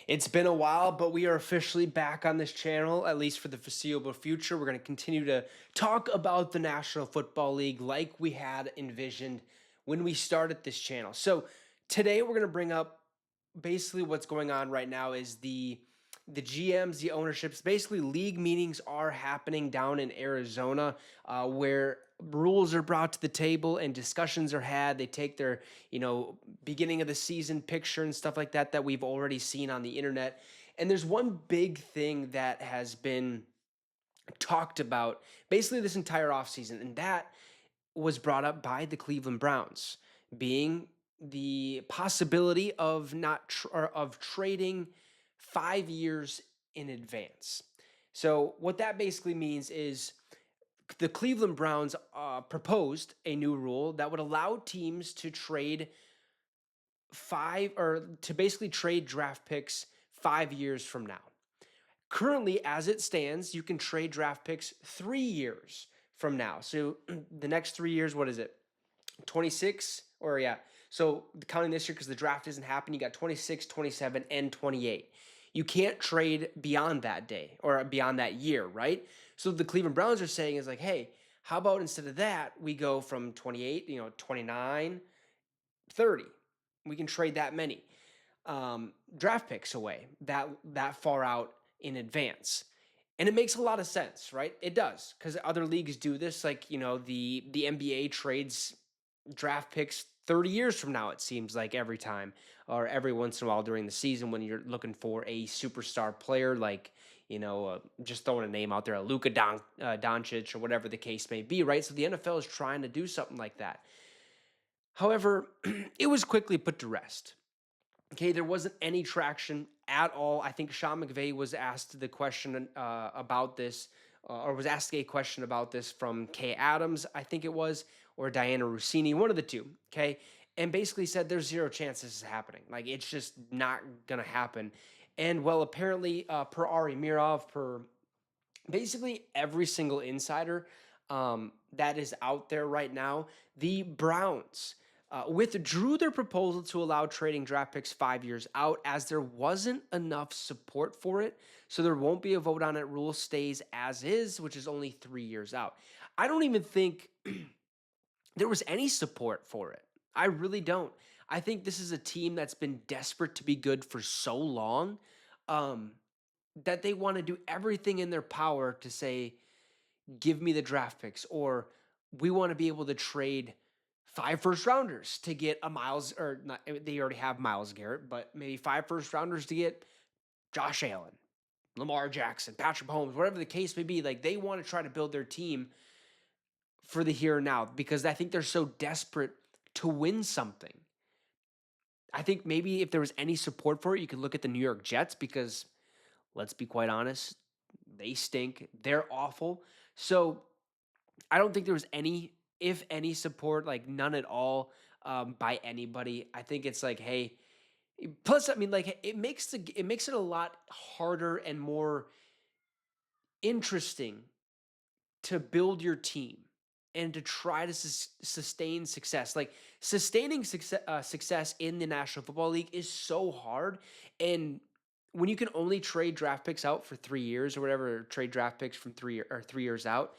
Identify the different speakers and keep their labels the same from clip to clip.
Speaker 1: It's been a while, but we are officially back on this channel, at least for the foreseeable future. We're going to continue to talk about the National Football League like we had envisioned when we started this channel. So today we're going to bring up basically what's going on right now is the GMs, the ownerships, basically league meetings are happening down in Arizona, where rules are brought to the table and discussions are had. They take their, beginning of the season picture and stuff like that we've already seen on the internet. And there's one big thing that has been talked about basically this entire offseason, and that was brought up by the Cleveland Browns, being the possibility of not or of trading 5 years in advance. So what that basically means is the Cleveland Browns proposed a new rule that would allow teams to trade to basically trade draft picks 5 years from now. Currently, as it stands, you can trade draft picks 3 years from now. So the next 3 years, what is it? 26 or yeah. So counting this year because the draft isn't happening, you got 26, 27, and 28. You can't trade beyond that day or beyond that year, right? So the Cleveland Browns are saying is like, hey, how about instead of that, we go from 28, 29, 30. We can trade that many draft picks away that far out in advance. And it makes a lot of sense, right? It does, because other leagues do this. Like, the NBA trades draft picks 30 years from now, it seems like every time or every once in a while during the season when you're looking for a superstar player, like, just throwing a name out there, a Doncic or whatever the case may be, right? So the NFL is trying to do something like that. However, it was quickly put to rest. Okay, there wasn't any traction at all. I think Sean McVay was asked the question about this, or was asked a question about this from Kay Adams, I think it was, or Diana Rossini, one of the two. Okay, and basically said there's zero chance this is happening. Like it's just not gonna happen. And well, apparently, per Ari Mirov, per basically every single insider that is out there right now, the Browns withdrew their proposal to allow trading draft picks 5 years out as there wasn't enough support for it. So there won't be a vote on it. Rule stays as is, which is only 3 years out. I don't even think there was any support for it. I really don't. I think this is a team that's been desperate to be good for so long um, that they want to do everything in their power to say, give me the draft picks, or we want to be able to trade 5 first rounders to get a Miles, or not, they already have Miles Garrett, but maybe 5 first rounders to get Josh Allen, Lamar Jackson, Patrick Mahomes, whatever the case may be. Like they want to try to build their team for the here and now because I think they're so desperate to win something. I think maybe if there was any support for it, you could look at the New York Jets because let's be quite honest, they stink. They're awful. So I don't think there was any, if any, support, like none at all, by anybody. I think it's like, hey, plus, I mean, like it makes it a lot harder and more interesting to build your team and to try to sustain success. Like sustaining success in the National Football League is so hard, and when you can only trade draft picks out for 3 years or whatever, or trade draft picks from 3 years out,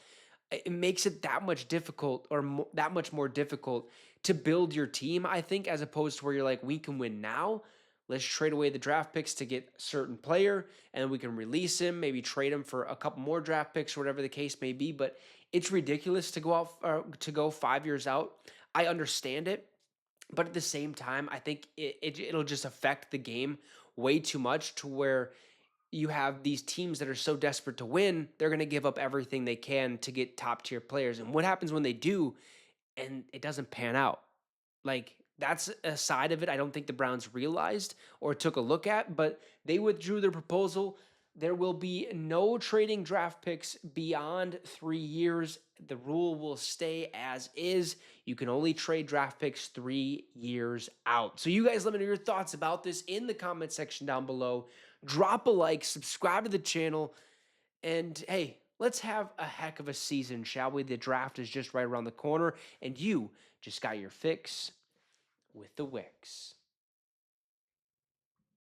Speaker 1: it makes it that much difficult or that much more difficult to build your team, I think, as opposed to where you're like, we can win now. Let's trade away the draft picks to get a certain player, and then we can release him, maybe trade him for a couple more draft picks or whatever the case may be. But it's ridiculous to go out to go 5 years out. I understand it, but at the same time, I think it'll just affect the game way too much to where you have these teams that are so desperate to win, they're going to give up everything they can to get top tier players. And what happens when they do and it doesn't pan out? Like, that's a side of it I don't think the Browns realized or took a look at, but they withdrew their proposal. There will be no trading draft picks beyond 3 years. The rule will stay as is. You can only trade draft picks 3 years out. So you guys let me know your thoughts about this in the comment section down below. Drop a like, subscribe to the channel, and hey, let's have a heck of a season, shall we? The draft is just right around the corner, and you just got your fix with the Wicks.